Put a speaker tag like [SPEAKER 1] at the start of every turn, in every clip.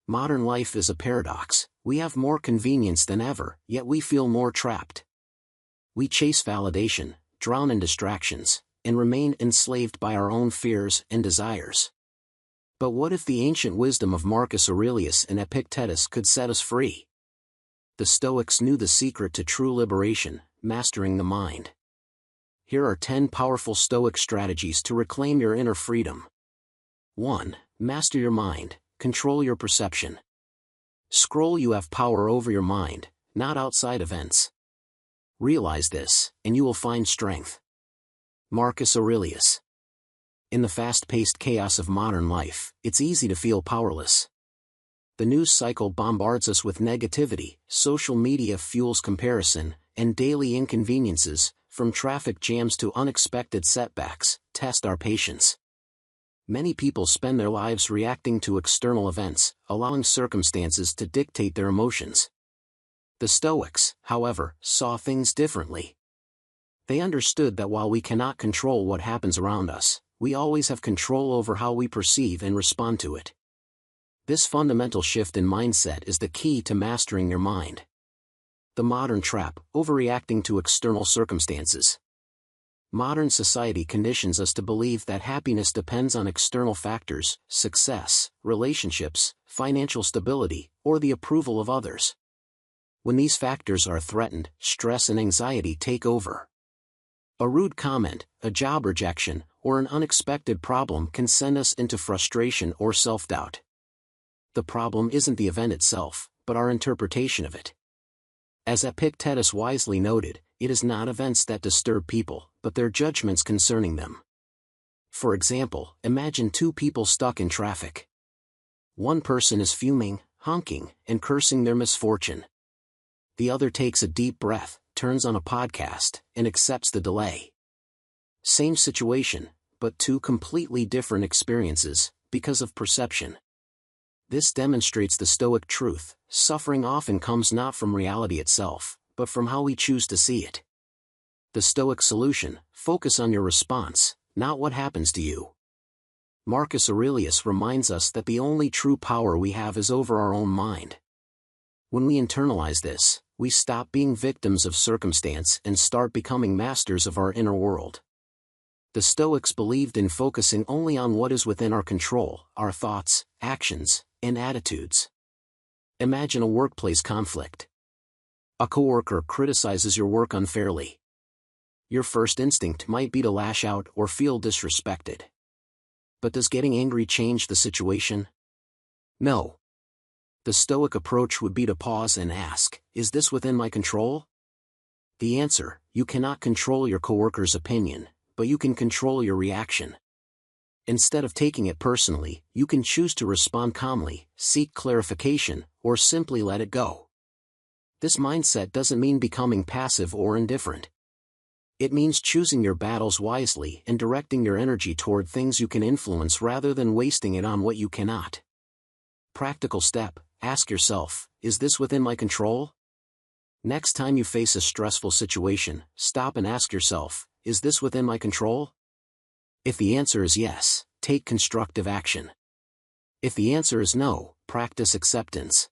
[SPEAKER 1] Modern life is a paradox. We have more convenience than ever, yet we feel more trapped. We chase validation, drown in distractions, and remain enslaved by our own fears and desires. But what if the ancient wisdom of Marcus Aurelius and Epictetus could set us free? The Stoics knew the secret to true liberation: mastering the mind. Here are 10 powerful Stoic strategies to reclaim your inner freedom. 1. Master your mind, control your perception. Scroll: you have power over your mind, not outside events. Realize this, and you will find strength. Marcus Aurelius. In the fast-paced chaos of modern life, it's easy to feel powerless. The news cycle bombards us with negativity, social media fuels comparison, and daily inconveniences, from traffic jams to unexpected setbacks, test our patience. Many people spend their lives reacting to external events, allowing circumstances to dictate their emotions. The Stoics, however, saw things differently. They understood that while we cannot control what happens around us, we always have control over how we perceive and respond to it. This fundamental shift in mindset is the key to mastering your mind. The modern trap: overreacting to external circumstances. Modern society conditions us to believe that happiness depends on external factors: success, relationships, financial stability, or the approval of others. When these factors are threatened, stress and anxiety take over. A rude comment, a job rejection, or an unexpected problem can send us into frustration or self-doubt. The problem isn't the event itself, but our interpretation of it. As Epictetus wisely noted, it is not events that disturb people, but their judgments concerning them. For example, imagine 2 people stuck in traffic. One person is fuming, honking, and cursing their misfortune. The other takes a deep breath, turns on a podcast, and accepts the delay. Same situation, but 2 completely different experiences, because of perception. This demonstrates the Stoic truth: suffering often comes not from reality itself, but from how we choose to see it. The Stoic solution: focus on your response, not what happens to you. Marcus Aurelius reminds us that the only true power we have is over our own mind. When we internalize this, we stop being victims of circumstance and start becoming masters of our inner world. The Stoics believed in focusing only on what is within our control: our thoughts, actions, and attitudes. Imagine a workplace conflict. A coworker criticizes your work unfairly. Your first instinct might be to lash out or feel disrespected. But does getting angry change the situation? No. The Stoic approach would be to pause and ask, is this within my control? The answer: you cannot control your coworker's opinion, but you can control your reaction. Instead of taking it personally, you can choose to respond calmly, seek clarification, or simply let it go. This mindset doesn't mean becoming passive or indifferent. It means choosing your battles wisely and directing your energy toward things you can influence rather than wasting it on what you cannot. Practical step: ask yourself, is this within my control? Next time you face a stressful situation, stop and ask yourself, is this within my control? If the answer is yes, take constructive action. If the answer is no, practice acceptance.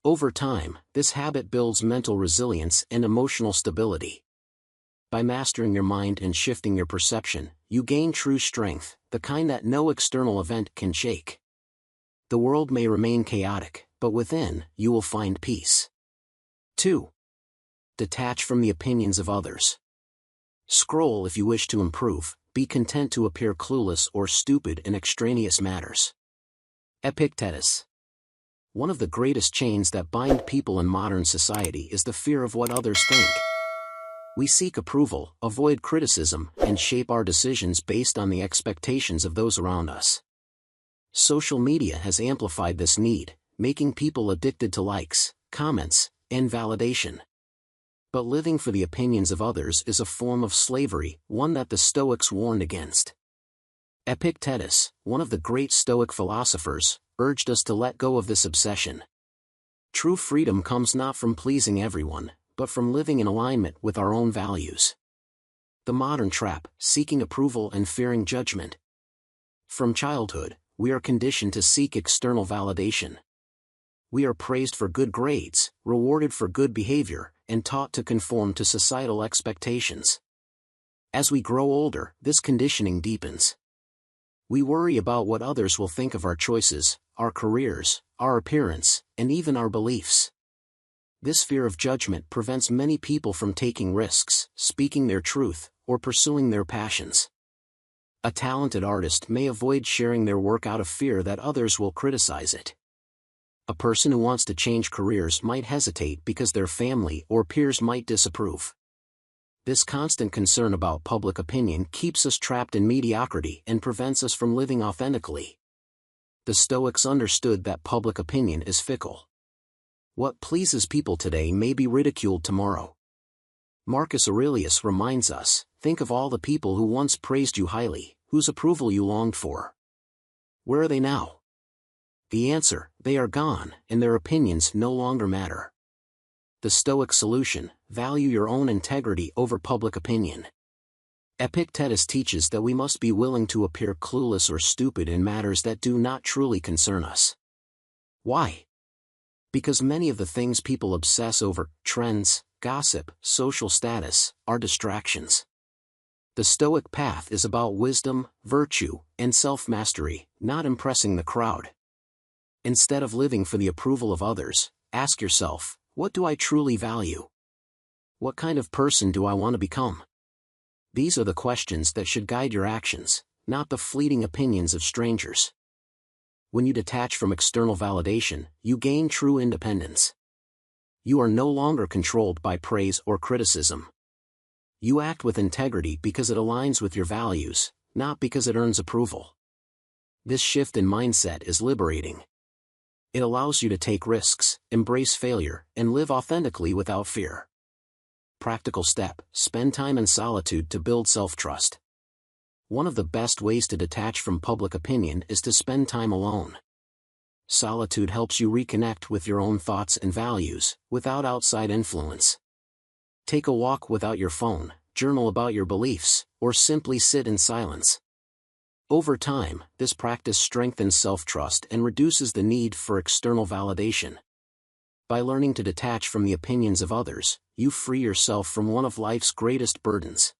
[SPEAKER 1] Over time, this habit builds mental resilience and emotional stability. By mastering your mind and shifting your perception, you gain true strength, the kind that no external event can shake. The world may remain chaotic, but within, you will find peace. 2. Detach from the opinions of others. Scroll if you wish to improve. Be content to appear clueless or stupid in extraneous matters. Epictetus. One of the greatest chains that bind people in modern society is the fear of what others think. We seek approval, avoid criticism, and shape our decisions based on the expectations of those around us. Social media has amplified this need, making people addicted to likes, comments, and validation. But living for the opinions of others is a form of slavery, one that the Stoics warned against. Epictetus, one of the great Stoic philosophers, urged us to let go of this obsession. True freedom comes not from pleasing everyone, but from living in alignment with our own values. The modern trap: seeking approval and fearing judgment. From childhood, we are conditioned to seek external validation. We are praised for good grades, rewarded for good behavior, and taught to conform to societal expectations. As we grow older, this conditioning deepens. We worry about what others will think of our choices, our careers, our appearance, and even our beliefs. This fear of judgment prevents many people from taking risks, speaking their truth, or pursuing their passions. A talented artist may avoid sharing their work out of fear that others will criticize it. A person who wants to change careers might hesitate because their family or peers might disapprove. This constant concern about public opinion keeps us trapped in mediocrity and prevents us from living authentically. The Stoics understood that public opinion is fickle. What pleases people today may be ridiculed tomorrow. Marcus Aurelius reminds us, think of all the people who once praised you highly, whose approval you longed for. Where are they now? The answer, they are gone, and their opinions no longer matter. The Stoic solution, value your own integrity over public opinion. Epictetus teaches that we must be willing to appear clueless or stupid in matters that do not truly concern us. Why? Because many of the things people obsess over, trends, gossip, social status, are distractions. The Stoic path is about wisdom, virtue, and self-mastery, not impressing the crowd. Instead of living for the approval of others, ask yourself, what do I truly value? What kind of person do I want to become? These are the questions that should guide your actions, not the fleeting opinions of strangers. When you detach from external validation, you gain true independence. You are no longer controlled by praise or criticism. You act with integrity because it aligns with your values, not because it earns approval. This shift in mindset is liberating. It allows you to take risks, embrace failure, and live authentically without fear. Practical step: spend time in solitude to build self-trust. One of the best ways to detach from public opinion is to spend time alone. Solitude helps you reconnect with your own thoughts and values, without outside influence. Take a walk without your phone, journal about your beliefs, or simply sit in silence. Over time, this practice strengthens self-trust and reduces the need for external validation. By learning to detach from the opinions of others, you free yourself from one of life's greatest burdens.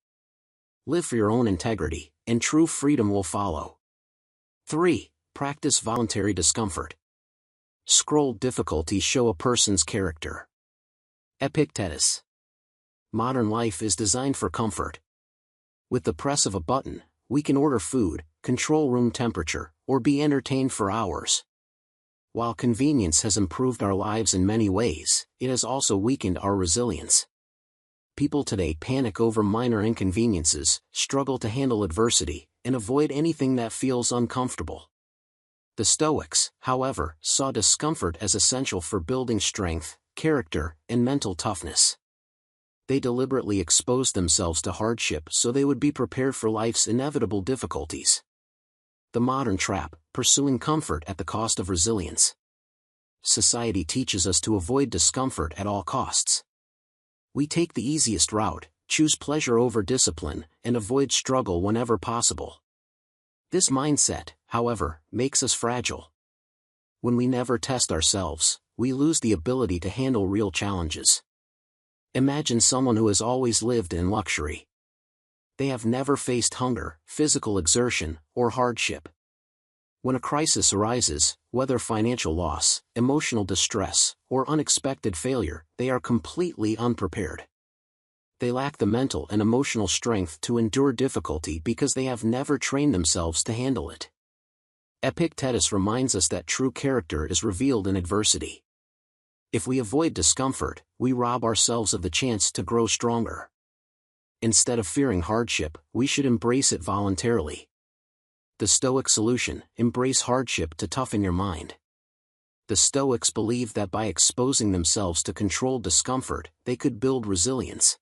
[SPEAKER 1] Live for your own integrity, and true freedom will follow. 3. Practice voluntary discomfort. Scroll difficulties show a person's character. Epictetus. Modern life is designed for comfort. With the press of a button, we can order food, control room temperature, or be entertained for hours. While convenience has improved our lives in many ways, it has also weakened our resilience. People today panic over minor inconveniences, struggle to handle adversity, and avoid anything that feels uncomfortable. The Stoics, however, saw discomfort as essential for building strength, character, and mental toughness. They deliberately exposed themselves to hardship so they would be prepared for life's inevitable difficulties. The modern trap: pursuing comfort at the cost of resilience. Society teaches us to avoid discomfort at all costs. We take the easiest route, choose pleasure over discipline, and avoid struggle whenever possible. This mindset, however, makes us fragile. When we never test ourselves, we lose the ability to handle real challenges. Imagine someone who has always lived in luxury. They have never faced hunger, physical exertion, or hardship. When a crisis arises, whether financial loss, emotional distress, or unexpected failure, they are completely unprepared. They lack the mental and emotional strength to endure difficulty because they have never trained themselves to handle it. Epictetus reminds us that true character is revealed in adversity. If we avoid discomfort, we rob ourselves of the chance to grow stronger. Instead of fearing hardship, we should embrace it voluntarily. The Stoic solution: embrace hardship to toughen your mind. The Stoics believed that by exposing themselves to controlled discomfort, they could build resilience.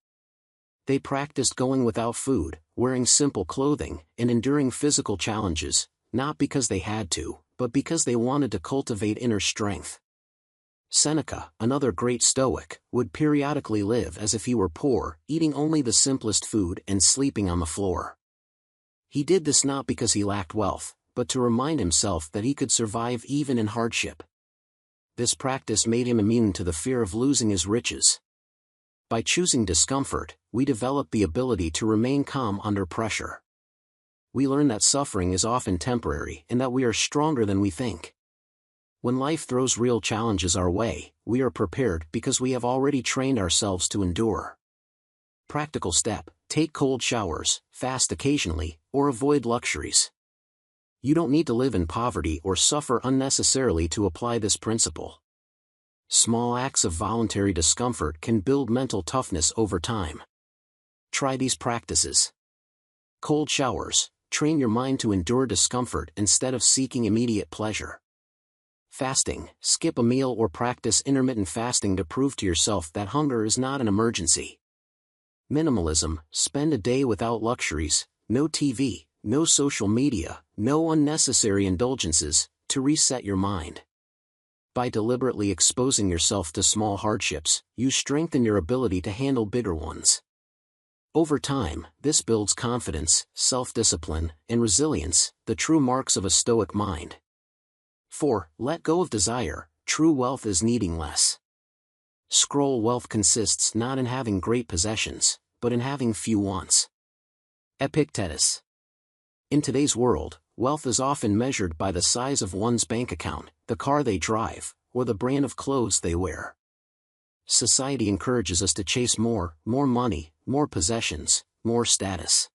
[SPEAKER 1] They practiced going without food, wearing simple clothing, and enduring physical challenges, not because they had to, but because they wanted to cultivate inner strength. Seneca, another great Stoic, would periodically live as if he were poor, eating only the simplest food and sleeping on the floor. He did this not because he lacked wealth, but to remind himself that he could survive even in hardship. This practice made him immune to the fear of losing his riches. By choosing discomfort, we develop the ability to remain calm under pressure. We learn that suffering is often temporary and that we are stronger than we think. When life throws real challenges our way, we are prepared because we have already trained ourselves to endure. Practical step: take cold showers, fast occasionally, or avoid luxuries. You don't need to live in poverty or suffer unnecessarily to apply this principle. Small acts of voluntary discomfort can build mental toughness over time. Try these practices. Cold showers: train your mind to endure discomfort instead of seeking immediate pleasure. Fasting: skip a meal or practice intermittent fasting to prove to yourself that hunger is not an emergency. Minimalism: spend a day without luxuries, no TV, no social media, no unnecessary indulgences, to reset your mind. By deliberately exposing yourself to small hardships, you strengthen your ability to handle bigger ones. Over time, this builds confidence, self-discipline, and resilience, the true marks of a Stoic mind. 4. Let go of desire. True wealth is needing less. Scroll wealth consists not in having great possessions, but in having few wants. Epictetus. In today's world, wealth is often measured by the size of one's bank account, the car they drive, or the brand of clothes they wear. Society encourages us to chase more money, more possessions, more status.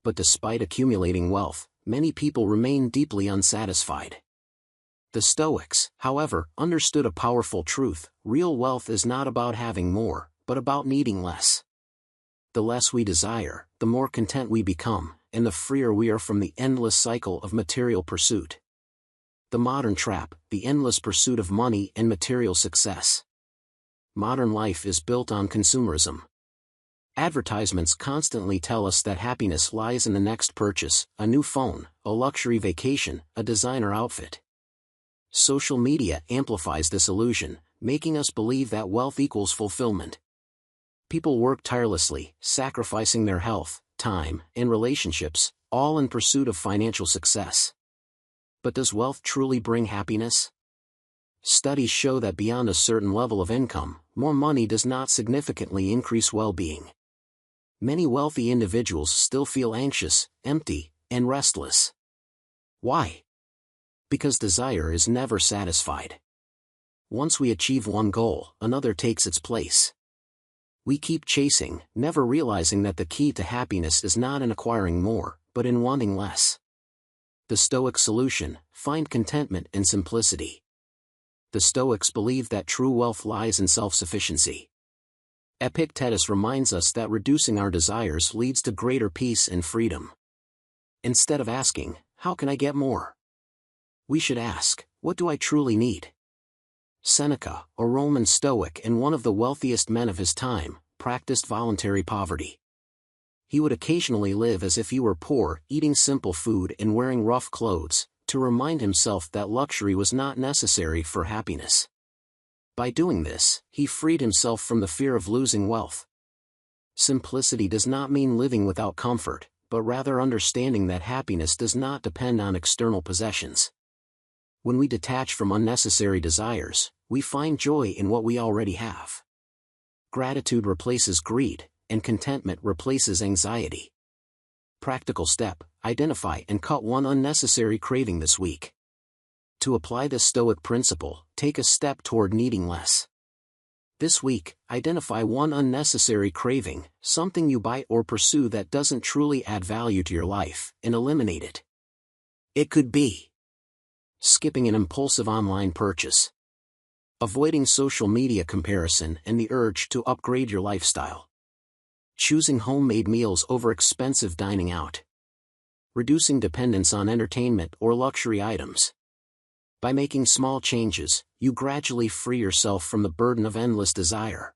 [SPEAKER 1] But despite accumulating wealth, many people remain deeply unsatisfied. The Stoics, however, understood a powerful truth: real wealth is not about having more, but about needing less. The less we desire, the more content we become, and the freer we are from the endless cycle of material pursuit. The modern trap: the endless pursuit of money and material success. Modern life is built on consumerism. Advertisements constantly tell us that happiness lies in the next purchase: a new phone, a luxury vacation, a designer outfit. Social media amplifies this illusion, making us believe that wealth equals fulfillment. People work tirelessly, sacrificing their health, time, and relationships, all in pursuit of financial success. But does wealth truly bring happiness? Studies show that beyond a certain level of income, more money does not significantly increase well-being. Many wealthy individuals still feel anxious, empty, and restless. Why? Because desire is never satisfied. Once we achieve one goal, another takes its place. We keep chasing, never realizing that the key to happiness is not in acquiring more, but in wanting less. The Stoic solution: find contentment in simplicity. The Stoics believe that true wealth lies in self-sufficiency. Epictetus reminds us that reducing our desires leads to greater peace and freedom. Instead of asking, "How can I get more?" we should ask, "What do I truly need?" Seneca, a Roman Stoic and one of the wealthiest men of his time, practiced voluntary poverty. He would occasionally live as if he were poor, eating simple food and wearing rough clothes, to remind himself that luxury was not necessary for happiness. By doing this, he freed himself from the fear of losing wealth. Simplicity does not mean living without comfort, but rather understanding that happiness does not depend on external possessions. When we detach from unnecessary desires, we find joy in what we already have. Gratitude replaces greed, and contentment replaces anxiety. Practical step: identify and cut one unnecessary craving this week. To apply this Stoic principle, take a step toward needing less. This week, identify one unnecessary craving, something you buy or pursue that doesn't truly add value to your life, and eliminate it. It could be skipping an impulsive online purchase, avoiding social media comparison and the urge to upgrade your lifestyle, choosing homemade meals over expensive dining out, reducing dependence on entertainment or luxury items. By making small changes, you gradually free yourself from the burden of endless desire.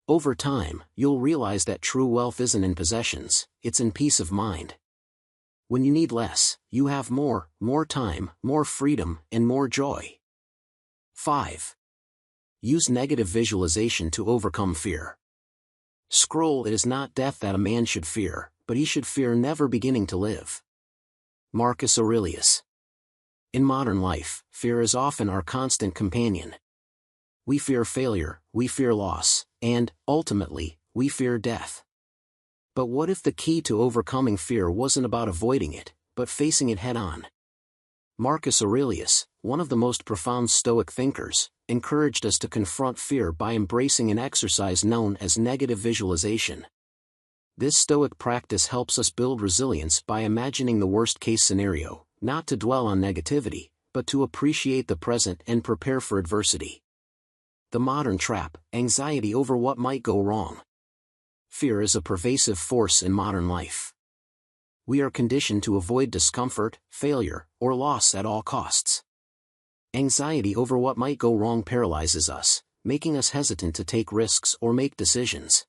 [SPEAKER 1] Over time, you'll realize that true wealth isn't in possessions, it's in peace of mind. When you need less, you have more time, more freedom, and more joy. 5. Use negative visualization to overcome fear. Scroll: it is not death that a man should fear, but he should fear never beginning to live. Marcus Aurelius. In modern life, fear is often our constant companion. We fear failure, we fear loss, and, ultimately, we fear death. But what if the key to overcoming fear wasn't about avoiding it, but facing it head-on? Marcus Aurelius, one of the most profound Stoic thinkers, encouraged us to confront fear by embracing an exercise known as negative visualization. This Stoic practice helps us build resilience by imagining the worst-case scenario, not to dwell on negativity, but to appreciate the present and prepare for adversity. The modern trap: anxiety over what might go wrong. Fear is a pervasive force in modern life. We are conditioned to avoid discomfort, failure, or loss at all costs. Anxiety over what might go wrong paralyzes us, making us hesitant to take risks or make decisions.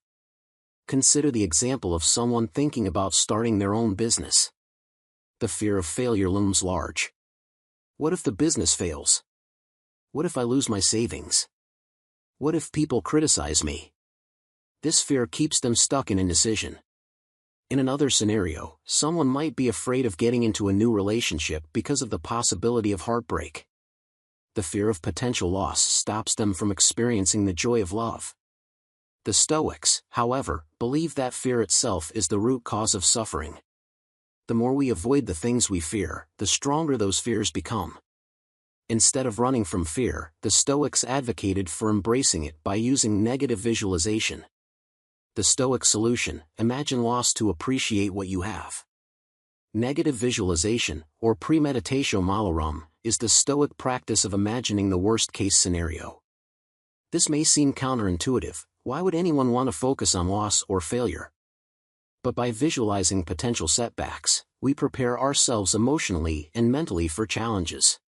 [SPEAKER 1] Consider the example of someone thinking about starting their own business. The fear of failure looms large. What if the business fails? What if I lose my savings? What if people criticize me? This fear keeps them stuck in indecision. In another scenario, someone might be afraid of getting into a new relationship because of the possibility of heartbreak. The fear of potential loss stops them from experiencing the joy of love. The Stoics, however, believe that fear itself is the root cause of suffering. The more we avoid the things we fear, the stronger those fears become. Instead of running from fear, the Stoics advocated for embracing it by using negative visualization. The Stoic solution: imagine loss to appreciate what you have. Negative visualization, or premeditatio malorum, is the Stoic practice of imagining the worst-case scenario. This may seem counterintuitive. Why would anyone want to focus on loss or failure? But by visualizing potential setbacks, we prepare ourselves emotionally and mentally for challenges.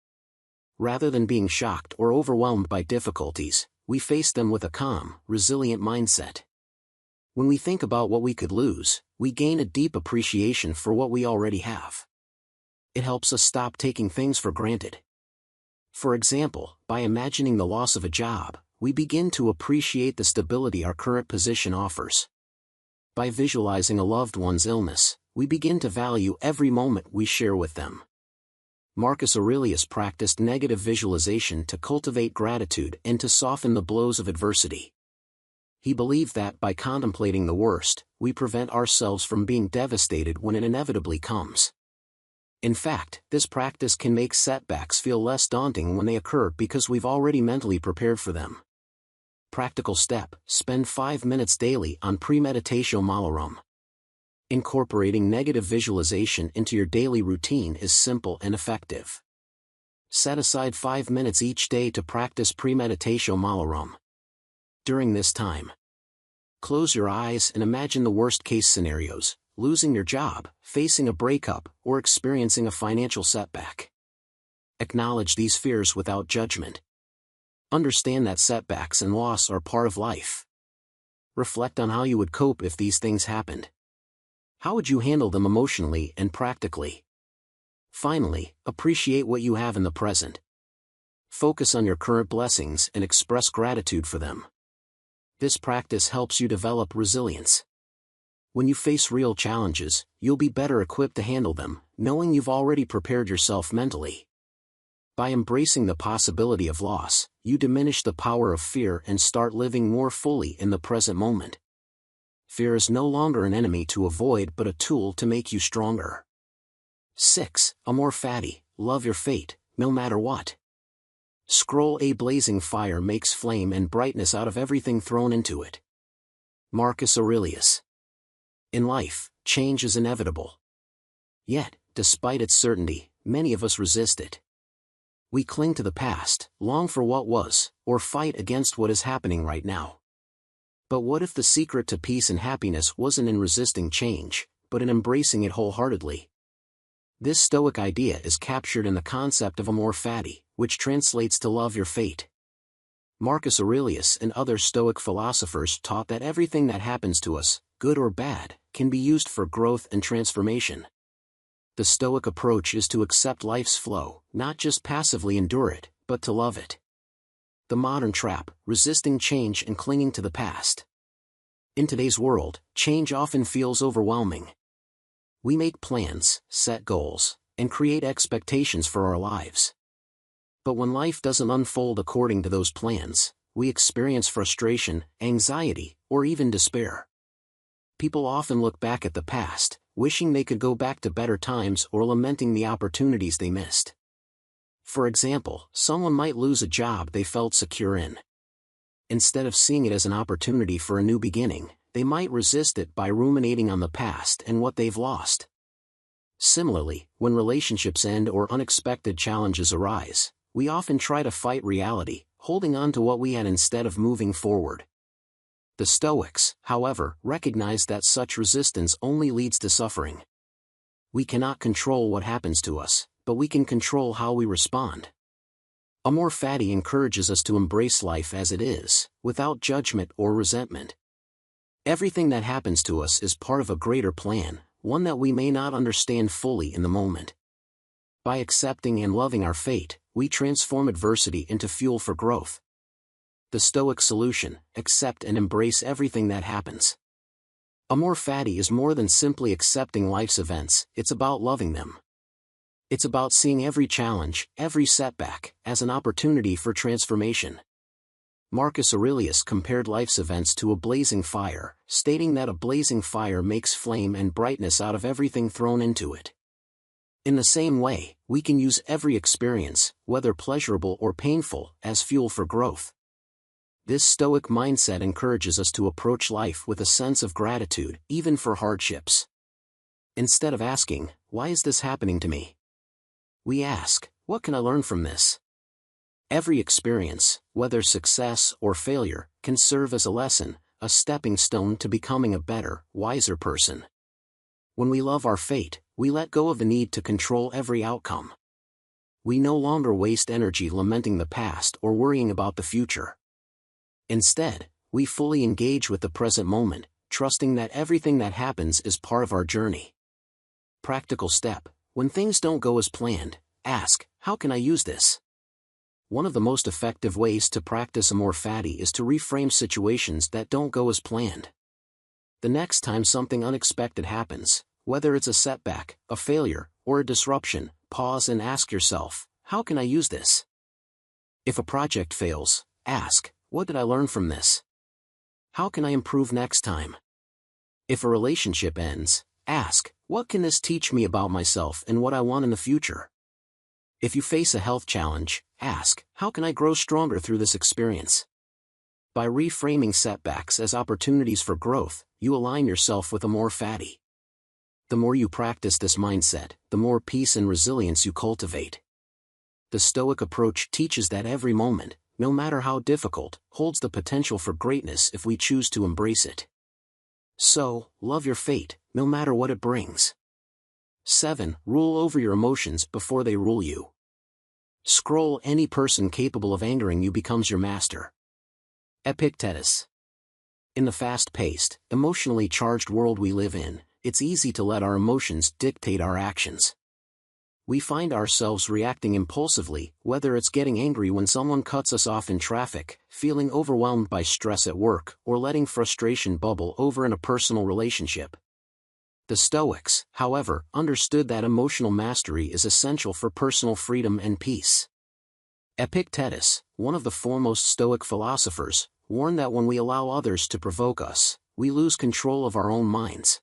[SPEAKER 1] Rather than being shocked or overwhelmed by difficulties, we face them with a calm, resilient mindset. When we think about what we could lose, we gain a deep appreciation for what we already have. It helps us stop taking things for granted. For example, by imagining the loss of a job, we begin to appreciate the stability our current position offers. By visualizing a loved one's illness, we begin to value every moment we share with them. Marcus Aurelius practiced negative visualization to cultivate gratitude and to soften the blows of adversity. He believed that by contemplating the worst, we prevent ourselves from being devastated when it inevitably comes. In fact, this practice can make setbacks feel less daunting when they occur because we've already mentally prepared for them. Practical step: spend 5 minutes daily on premeditatio malorum. Incorporating negative visualization into your daily routine is simple and effective. Set aside 5 minutes each day to practice premeditatio malorum. During this time, close your eyes and imagine the worst-case scenarios: losing your job, facing a breakup, or experiencing a financial setback. Acknowledge these fears without judgment. Understand that setbacks and loss are part of life. Reflect on how you would cope if these things happened. How would you handle them emotionally and practically? Finally, appreciate what you have in the present. Focus on your current blessings and express gratitude for them. This practice helps you develop resilience. When you face real challenges, you'll be better equipped to handle them, knowing you've already prepared yourself mentally. By embracing the possibility of loss, you diminish the power of fear and start living more fully in the present moment. Fear is no longer an enemy to avoid but a tool to make you stronger. 6. Amor fati, love your fate, no matter what. Scroll: a blazing fire makes flame and brightness out of everything thrown into it. Marcus Aurelius. In life, change is inevitable. Yet, despite its certainty, many of us resist it. We cling to the past, long for what was, or fight against what is happening right now. But what if the secret to peace and happiness wasn't in resisting change, but in embracing it wholeheartedly? This Stoic idea is captured in the concept of amor fati, which translates to love your fate. Marcus Aurelius and other Stoic philosophers taught that everything that happens to us, good or bad, can be used for growth and transformation. The Stoic approach is to accept life's flow, not just passively endure it, but to love it. The modern trap: resisting change and clinging to the past. In today's world, change often feels overwhelming. We make plans, set goals, and create expectations for our lives. But when life doesn't unfold according to those plans, we experience frustration, anxiety, or even despair. People often look back at the past, wishing they could go back to better times or lamenting the opportunities they missed. For example, someone might lose a job they felt secure in. Instead of seeing it as an opportunity for a new beginning, they might resist it by ruminating on the past and what they've lost. Similarly, when relationships end or unexpected challenges arise, we often try to fight reality, holding on to what we had instead of moving forward. The Stoics, however, recognize that such resistance only leads to suffering. We cannot control what happens to us, but we can control how we respond. Amor Fati encourages us to embrace life as it is, without judgment or resentment. Everything that happens to us is part of a greater plan, one that we may not understand fully in the moment. By accepting and loving our fate, we transform adversity into fuel for growth. The Stoic solution: accept and embrace everything that happens. Amor Fati is more than simply accepting life's events, it's about loving them. It's about seeing every challenge, every setback, as an opportunity for transformation. Marcus Aurelius compared life's events to a blazing fire, stating that a blazing fire makes flame and brightness out of everything thrown into it. In the same way, we can use every experience, whether pleasurable or painful, as fuel for growth. This Stoic mindset encourages us to approach life with a sense of gratitude, even for hardships. Instead of asking, "Why is this happening to me?" we ask, "What can I learn from this?" Every experience, whether success or failure, can serve as a lesson, a stepping stone to becoming a better, wiser person. When we love our fate, we let go of the need to control every outcome. We no longer waste energy lamenting the past or worrying about the future. Instead, we fully engage with the present moment, trusting that everything that happens is part of our journey. Practical step: when things don't go as planned, ask, "How can I use this?" One of the most effective ways to practice Amor Fati is to reframe situations that don't go as planned. The next time something unexpected happens, whether it's a setback, a failure, or a disruption, pause and ask yourself, "How can I use this?" If a project fails, ask, "What did I learn from this? How can I improve next time?" If a relationship ends, ask, "What can this teach me about myself and what I want in the future?" If you face a health challenge, ask, "How can I grow stronger through this experience?" By reframing setbacks as opportunities for growth, you align yourself with Amor Fati. The more you practice this mindset, the more peace and resilience you cultivate. The Stoic approach teaches that every moment, no matter how difficult, holds the potential for greatness if we choose to embrace it. So, love your fate, no matter what it brings. 7. Rule over your emotions before they rule you. Scroll: any person capable of angering you becomes your master. Epictetus. In the fast-paced, emotionally charged world we live in, it's easy to let our emotions dictate our actions. We find ourselves reacting impulsively, whether it's getting angry when someone cuts us off in traffic, feeling overwhelmed by stress at work, or letting frustration bubble over in a personal relationship. The Stoics, however, understood that emotional mastery is essential for personal freedom and peace. Epictetus, one of the foremost Stoic philosophers, warned that when we allow others to provoke us, we lose control of our own minds.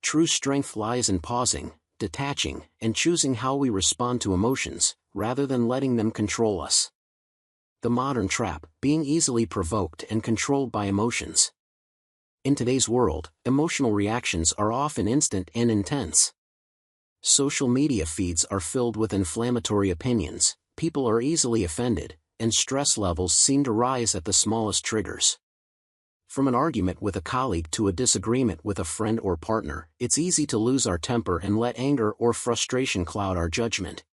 [SPEAKER 1] True strength lies in pausing, detaching, and choosing how we respond to emotions, rather than letting them control us. The modern trap: being easily provoked and controlled by emotions. In today's world, emotional reactions are often instant and intense. Social media feeds are filled with inflammatory opinions, people are easily offended, and stress levels seem to rise at the smallest triggers. From an argument with a colleague to a disagreement with a friend or partner, it's easy to lose our temper and let anger or frustration cloud our judgment.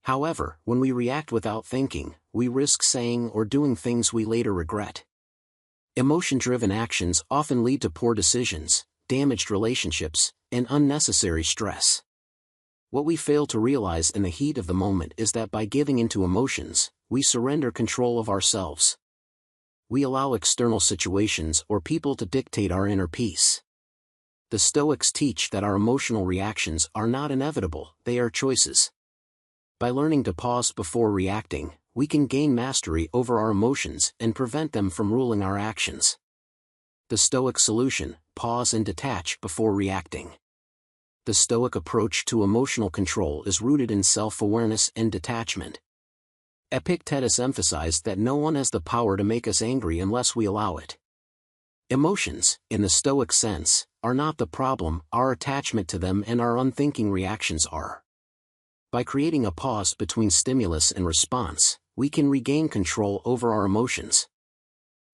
[SPEAKER 1] However, when we react without thinking, we risk saying or doing things we later regret. Emotion-driven actions often lead to poor decisions, damaged relationships, and unnecessary stress. What we fail to realize in the heat of the moment is that by giving into emotions, we surrender control of ourselves. We allow external situations or people to dictate our inner peace. The Stoics teach that our emotional reactions are not inevitable, they are choices. By learning to pause before reacting, we can gain mastery over our emotions and prevent them from ruling our actions. The Stoic solution: pause and detach before reacting. The Stoic approach to emotional control is rooted in self-awareness and detachment. Epictetus emphasized that no one has the power to make us angry unless we allow it. Emotions, in the Stoic sense, are not the problem, our attachment to them and our unthinking reactions are. By creating a pause between stimulus and response, we can regain control over our emotions.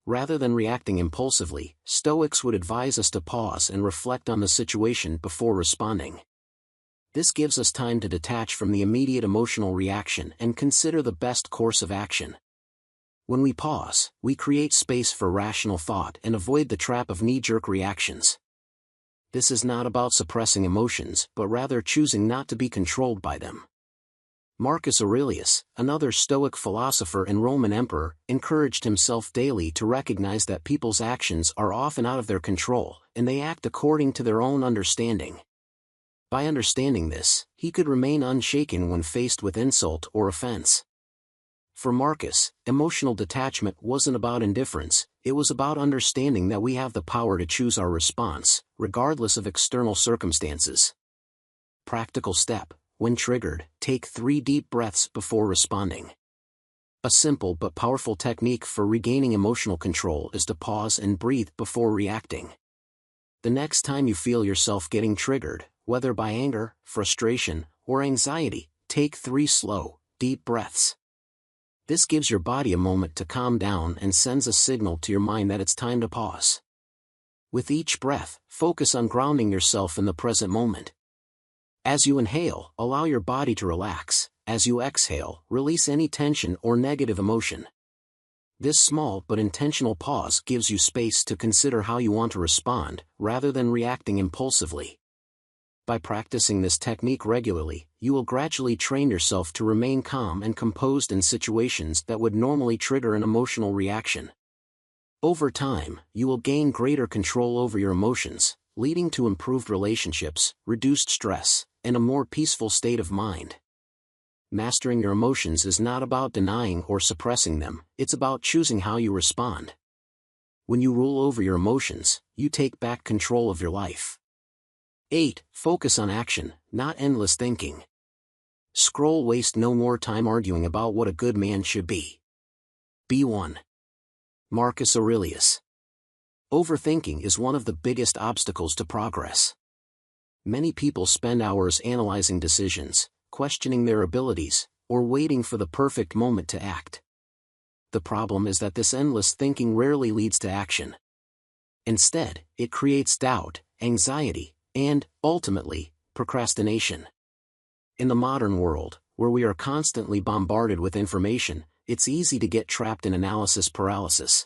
[SPEAKER 1] Rather than reacting impulsively, Stoics would advise us to pause and reflect on the situation before responding. This gives us time to detach from the immediate emotional reaction and consider the best course of action. When we pause, we create space for rational thought and avoid the trap of knee-jerk reactions. This is not about suppressing emotions, but rather choosing not to be controlled by them. Marcus Aurelius, another Stoic philosopher and Roman emperor, encouraged himself daily to recognize that people's actions are often out of their control, and they act according to their own understanding. By understanding this, he could remain unshaken when faced with insult or offense. For Marcus, emotional detachment wasn't about indifference, it was about understanding that we have the power to choose our response, regardless of external circumstances. Practical step: when triggered, take 3 deep breaths before responding. A simple but powerful technique for regaining emotional control is to pause and breathe before reacting. The next time you feel yourself getting triggered, whether by anger, frustration, or anxiety, take 3 slow, deep breaths. This gives your body a moment to calm down and sends a signal to your mind that it's time to pause. With each breath, focus on grounding yourself in the present moment. As you inhale, allow your body to relax. As you exhale, release any tension or negative emotion. This small but intentional pause gives you space to consider how you want to respond, rather than reacting impulsively. By practicing this technique regularly, you will gradually train yourself to remain calm and composed in situations that would normally trigger an emotional reaction. Over time, you will gain greater control over your emotions, leading to improved relationships, reduced stress, and a more peaceful state of mind. Mastering your emotions is not about denying or suppressing them, it's about choosing how you respond. When you rule over your emotions, you take back control of your life. 8. Focus on action, not endless thinking. Waste no more time arguing about what a good man should be. B1. Marcus Aurelius. Overthinking is one of the biggest obstacles to progress. Many people spend hours analyzing decisions, questioning their abilities, or waiting for the perfect moment to act. The problem is that this endless thinking rarely leads to action. Instead, it creates doubt, anxiety, and, ultimately, procrastination. In the modern world, where we are constantly bombarded with information, it's easy to get trapped in analysis paralysis.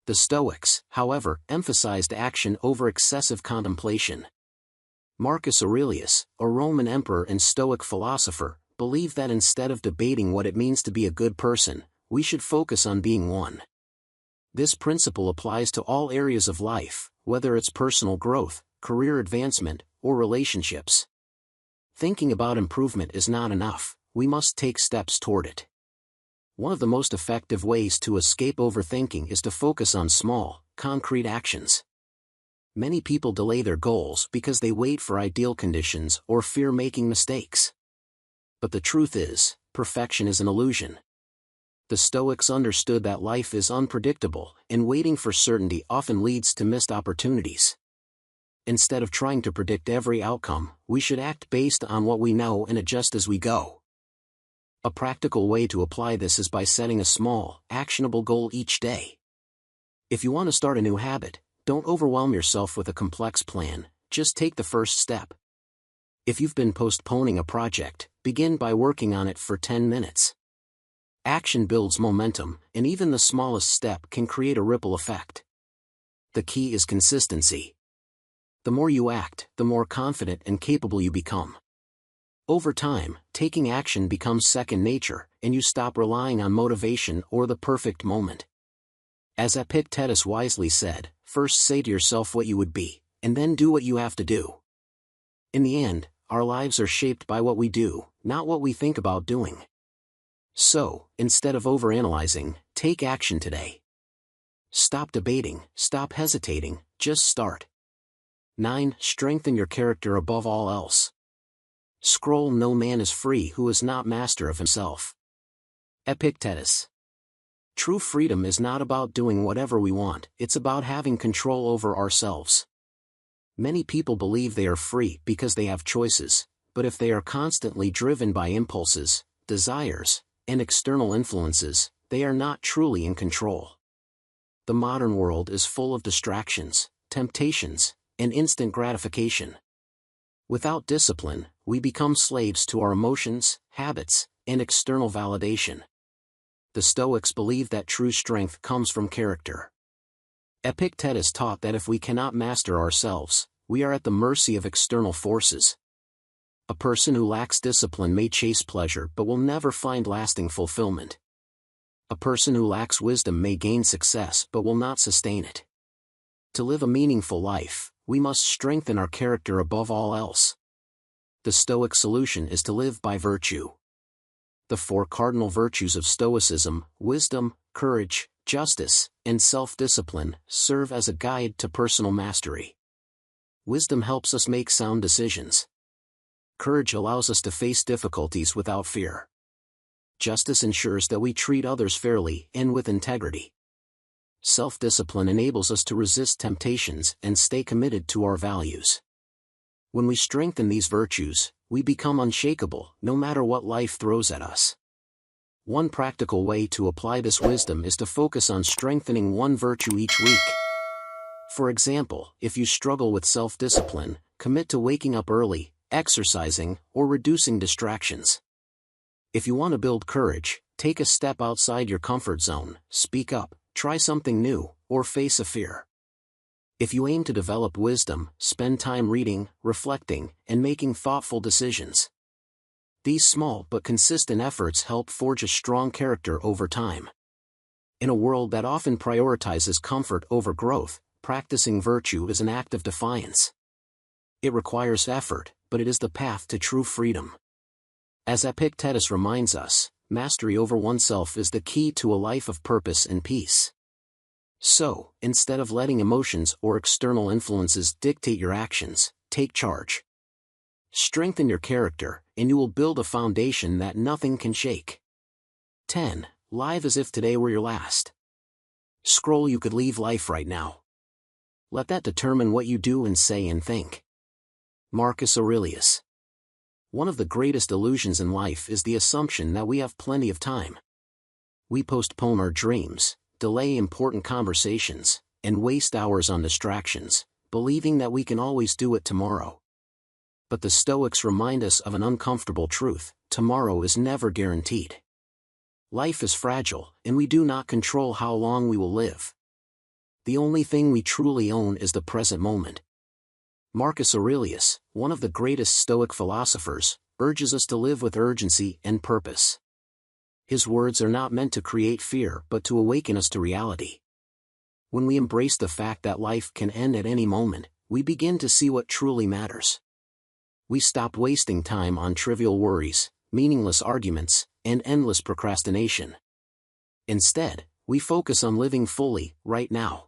[SPEAKER 1] The Stoics, however, emphasized action over excessive contemplation. Marcus Aurelius, a Roman emperor and Stoic philosopher, believed that instead of debating what it means to be a good person, we should focus on being one. This principle applies to all areas of life, whether it's personal growth, career advancement, or relationships. Thinking about improvement is not enough, we must take steps toward it. One of the most effective ways to escape overthinking is to focus on small, concrete actions. Many people delay their goals because they wait for ideal conditions or fear making mistakes. But the truth is, perfection is an illusion. The Stoics understood that life is unpredictable, and waiting for certainty often leads to missed opportunities. Instead of trying to predict every outcome, we should act based on what we know and adjust as we go. A practical way to apply this is by setting a small, actionable goal each day. If you want to start a new habit, don't overwhelm yourself with a complex plan, just take the first step. If you've been postponing a project, begin by working on it for 10 minutes. Action builds momentum, and even the smallest step can create a ripple effect. The key is consistency. The more you act, the more confident and capable you become. Over time, taking action becomes second nature, and you stop relying on motivation or the perfect moment. As Epictetus wisely said, first say to yourself what you would be, and then do what you have to do. In the end, our lives are shaped by what we do, not what we think about doing. So, instead of overanalyzing, take action today. Stop debating, stop hesitating, just start. 9. Strengthen your character above all else. Scroll. No man is free who is not master of himself. Epictetus. True freedom is not about doing whatever we want, it's about having control over ourselves. Many people believe they are free because they have choices, but if they are constantly driven by impulses, desires, and external influences, they are not truly in control. The modern world is full of distractions, temptations, and instant gratification. Without discipline, we become slaves to our emotions, habits, and external validation. The Stoics believe that true strength comes from character. Epictetus taught that if we cannot master ourselves, we are at the mercy of external forces. A person who lacks discipline may chase pleasure but will never find lasting fulfillment. A person who lacks wisdom may gain success but will not sustain it. To live a meaningful life, we must strengthen our character above all else. The Stoic solution is to live by virtue. The 4 cardinal virtues of Stoicism, wisdom, courage, justice, and self-discipline, serve as a guide to personal mastery. Wisdom helps us make sound decisions. Courage allows us to face difficulties without fear. Justice ensures that we treat others fairly and with integrity. Self-discipline enables us to resist temptations and stay committed to our values. When we strengthen these virtues, we become unshakable, no matter what life throws at us. One practical way to apply this wisdom is to focus on strengthening one virtue each week. For example, if you struggle with self-discipline, commit to waking up early, exercising, or reducing distractions. If you want to build courage, take a step outside your comfort zone, speak up, try something new, or face a fear. If you aim to develop wisdom, spend time reading, reflecting, and making thoughtful decisions. These small but consistent efforts help forge a strong character over time. In a world that often prioritizes comfort over growth, practicing virtue is an act of defiance. It requires effort, but it is the path to true freedom. As Epictetus reminds us, mastery over oneself is the key to a life of purpose and peace. So, instead of letting emotions or external influences dictate your actions, take charge. Strengthen your character, and you will build a foundation that nothing can shake. 10. Live as if today were your last. Scroll. You could leave life right now. Let that determine what you do and say and think. Marcus Aurelius. One of the greatest illusions in life is the assumption that we have plenty of time. We postpone our dreams, delay important conversations, and waste hours on distractions, believing that we can always do it tomorrow. But the Stoics remind us of an uncomfortable truth: tomorrow is never guaranteed. Life is fragile, and we do not control how long we will live. The only thing we truly own is the present moment. Marcus Aurelius, one of the greatest Stoic philosophers, urges us to live with urgency and purpose. His words are not meant to create fear but to awaken us to reality. When we embrace the fact that life can end at any moment, we begin to see what truly matters. We stop wasting time on trivial worries, meaningless arguments, and endless procrastination. Instead, we focus on living fully, right now.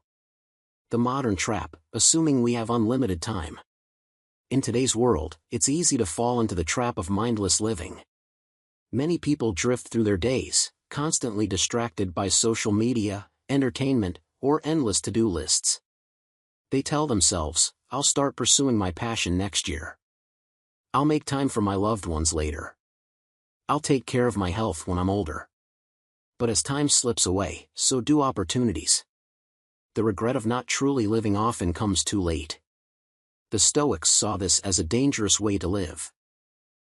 [SPEAKER 1] The modern trap, assuming we have unlimited time. In today's world, it's easy to fall into the trap of mindless living. Many people drift through their days, constantly distracted by social media, entertainment, or endless to-do lists. They tell themselves, "I'll start pursuing my passion next year. I'll make time for my loved ones later. I'll take care of my health when I'm older." But as time slips away, so do opportunities. The regret of not truly living often comes too late. The Stoics saw this as a dangerous way to live.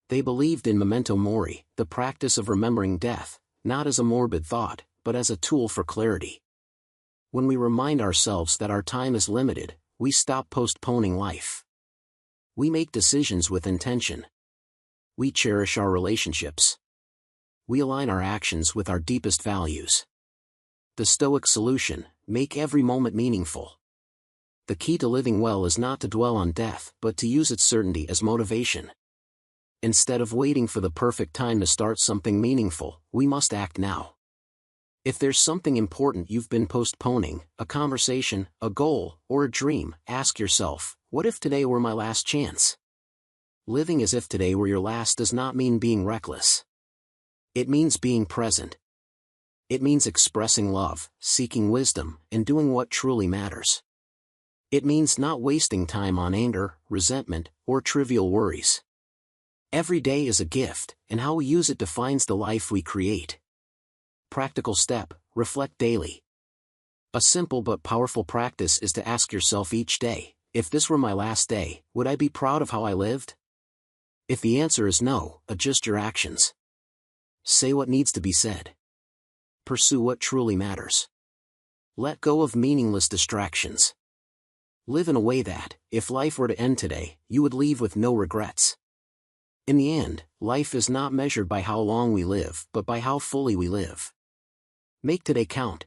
[SPEAKER 1] They believed in memento mori, the practice of remembering death, not as a morbid thought, but as a tool for clarity. When we remind ourselves that our time is limited, we stop postponing life. We make decisions with intention. We cherish our relationships. We align our actions with our deepest values. The Stoic solution: make every moment meaningful. The key to living well is not to dwell on death, but to use its certainty as motivation. Instead of waiting for the perfect time to start something meaningful, we must act now. If there's something important you've been postponing, a conversation, a goal, or a dream, ask yourself, what if today were my last chance? Living as if today were your last does not mean being reckless. It means being present. It means expressing love, seeking wisdom, and doing what truly matters. It means not wasting time on anger, resentment, or trivial worries. Every day is a gift, and how we use it defines the life we create. Practical step: reflect daily. A simple but powerful practice is to ask yourself each day, if this were my last day, would I be proud of how I lived? If the answer is no, adjust your actions. Say what needs to be said. Pursue what truly matters. Let go of meaningless distractions. Live in a way that, if life were to end today, you would leave with no regrets. In the end, life is not measured by how long we live, but by how fully we live. Make today count,